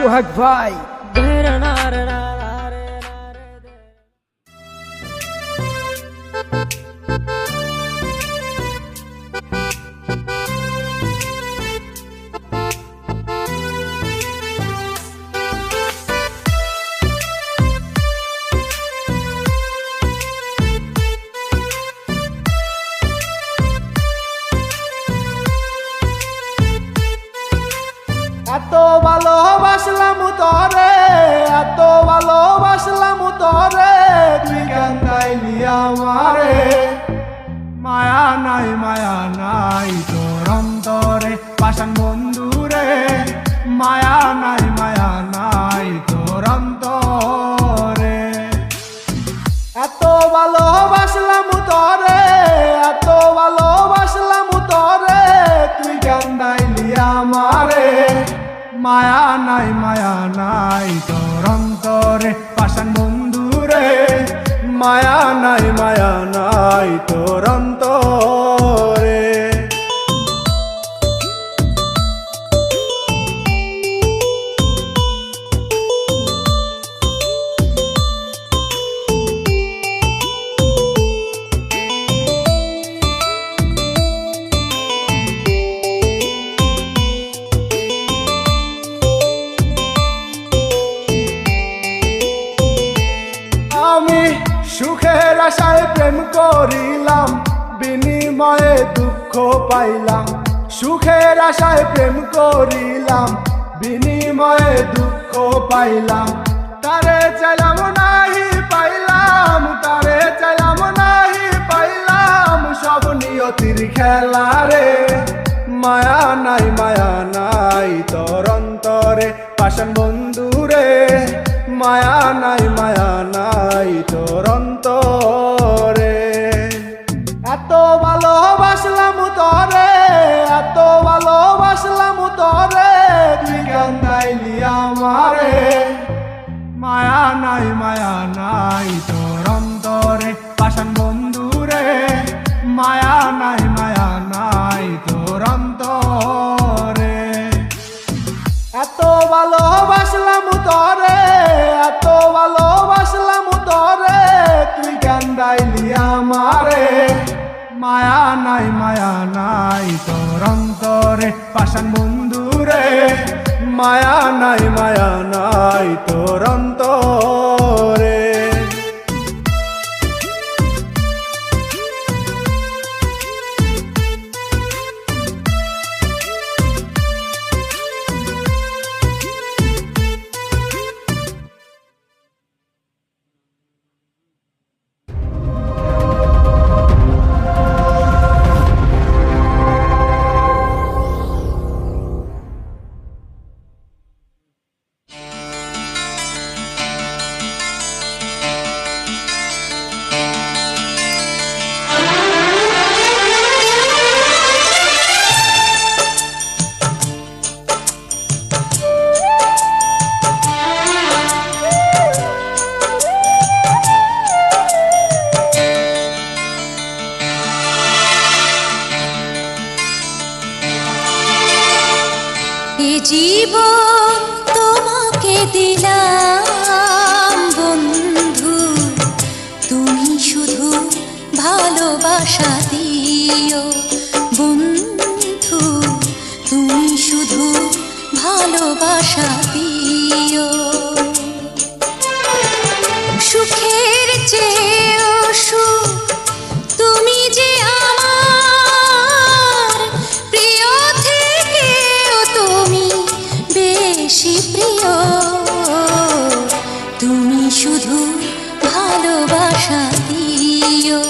সোহাগ ভাই। এত ভালোবাসলাম তোরে, এত ভালোবাসলাম তোরে, তুই কেন তাইলি আমারে? মায়া নাই তোর অন্তরে পাষাণ বন্ধুরে, মায়া নাই তোর অন্তরে। এত ভালোবাসলাম তোরে, এত ভালোবাসলাম তোরে, তুই কেন তাইলি আমারে? মায়া নাই তোর অন্তরে পাষাণ বন্ধুরে, মায়া নাই তোর অন্তরে। আমি সুখের আশায় প্রেম করিলাম, বিনিময়ে দুঃখ পাইলাম। সুখের আশায় প্রেম করিলাম, বিনিময়ে দুঃখ পাইলাম। তারে চাইলাম নাহি পাইলাম, তারে চাইলাম নাহি পাইলাম, সব নিয়তির খেলা রে। মায়া নাই তোর অন্তরে পাষাণ বন্ধুরে, মায়া নাই তোর অন্তরে। এত ভালোবাসলাম তোরে, এত ভালোবাসলাম তোরে, তুই কেন তাইলি আমারে? মায়া নাই তোর অন্তরে পাষাণ বন্ধুরে, মায়া নাই তোর অন্তরে। এত ভালোবাসলাম তোরে, এত ভালোবাসলাম তোরে, তুই কেন তাইলি আমারে? মায়া নাই তোর অন্তরে পাষাণ বন্ধুরে, মায়া নাই তোর অন্তরে। জীবন তোমাকে দিলাম বন্ধু, তুমি শুধু ভালোবাসা দিও বন্ধু, তুমি শুধু ভালোবাসা দিও। সুখের চেয়েও সুখ তুমি যে আমার প্রিয়, থেকেও তুমি বেশি প্রিয়। তুমি শুধু ভালোবাসা দিও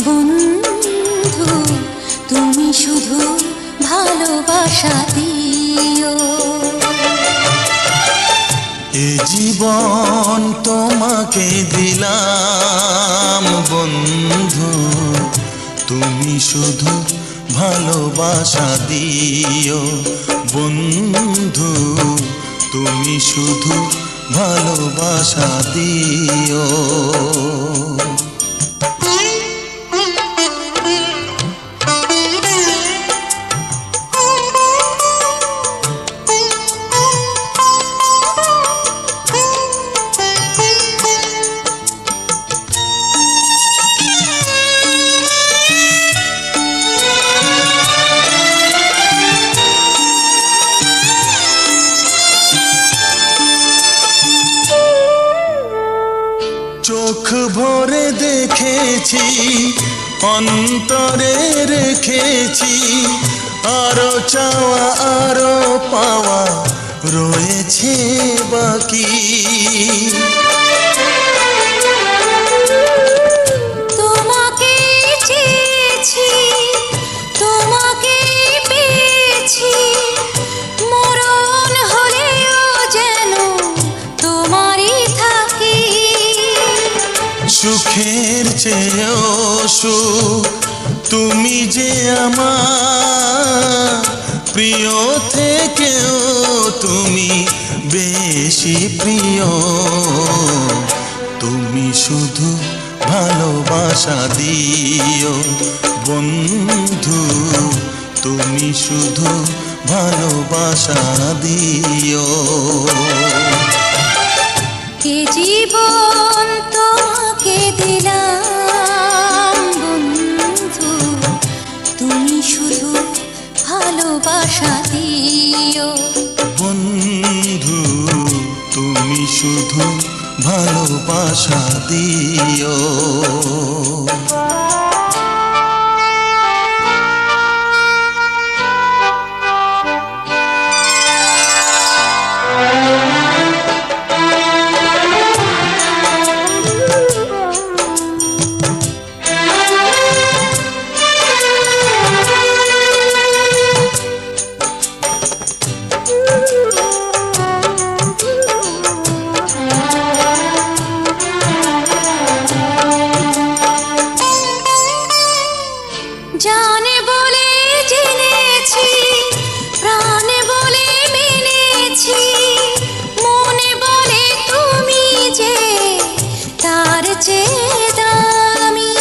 বন্ধু, তুমি শুধু ভালোবাসা দিও। এ জীবন তোমাকে দিলাম বন্ধু, তুমি শুধু ভালোবাসা দিও বন্ধু, তুমি শুধু ভালোবাসা দিও। দিয়েছি অন্তরে রেখেছি, আরো চাওয়া আরো পাওয়া রয়েছে বাকি। তোমাকে চেয়েছি, তোমাকে পেয়েছি, মরণ হলেও যেন তোমারই থাকি। সুখের চেয়েও সুখ তুমি যে আমার, প্রিয় থেকেও তুমি বেশি প্রিয়। তুমি শুধু ভালোবাসা দিও বন্ধু, তুমি শুধু ভালোবাসা দিও। এ জীবন তোমাকে দিলাম বন্ধু, তুমি শুধু ভালোবাসা দিও। বন্ধু তুমি শুধু ভালোবাসা দিও। জানে বলে জেনেছি, প্রাণে বলে মেনেছি, মনে বলে তুমি যে তার চেয়ে দামি।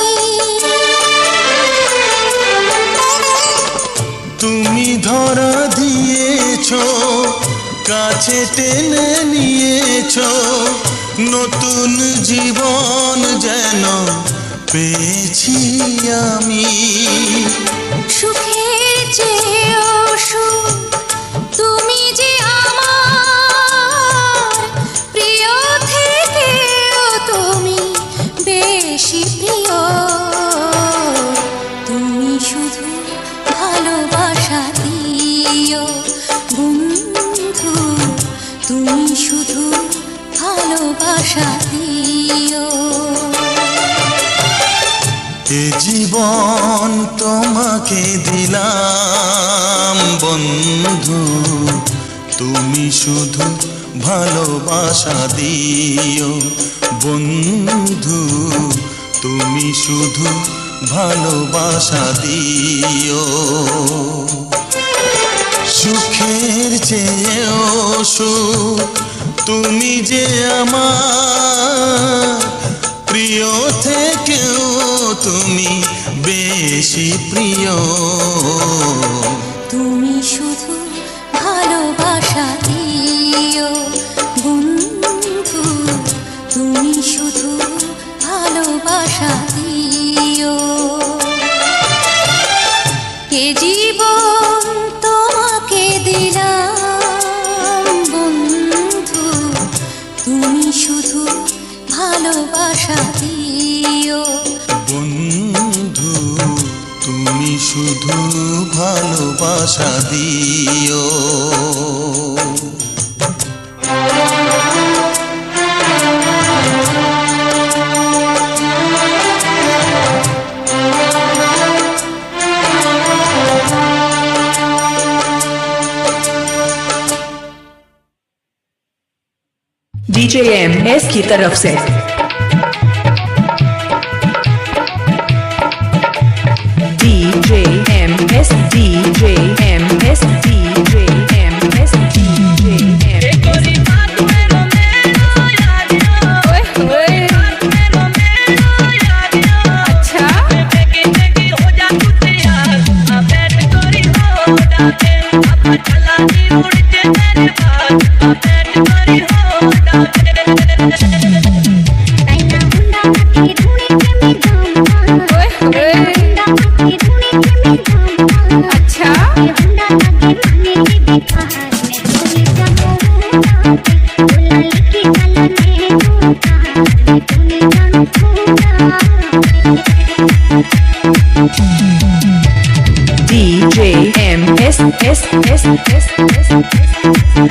তুমি ধরা দিয়েছ, কাছে টেনে নিয়েছ, নতুন জীবন যেন পেয়েছি আমি। সুখের চেয়েও সুখ তুমি যে আমার, প্রিয় থেকেও তুমি বেশি প্রিয়। তুমি শুধু ভালোবাসা দিও বন্ধু, তুমি শুধু ভালোবাসা দিও। এ জীবন তোমাকে দিলাম বন্ধু, তুমি শুধু ভালোবাসা দিও বন্ধু, তুমি শুধু ভালোবাসা দিও। সুখের চেয়েও সুখ তুমি যে আমার, প্রিয় থেকেও তুমি বেশি প্রিয়। তুমি শুধু ভালোবাসা দিও বন্ধু, তুমি শুধু ভালোবাসা দিও। এ জীবন তোমাকে দিলাম বন্ধু, তুমি শুধু ভালোবাসা দিও। বন্ধু তুমি শুধু ভালোবাসা দিও। DJMS की तरफ से DJMS DJMS DJMS S S S S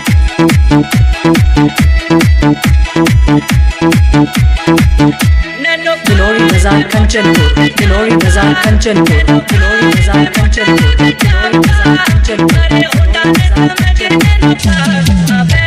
Glory Bazaar Kanchanpur, Glory Bazaar Kanchanpur, Glory Bazaar Kanchanpur, Glory Bazaar Kanchanpur, Glory Bazaar Kanchanpur.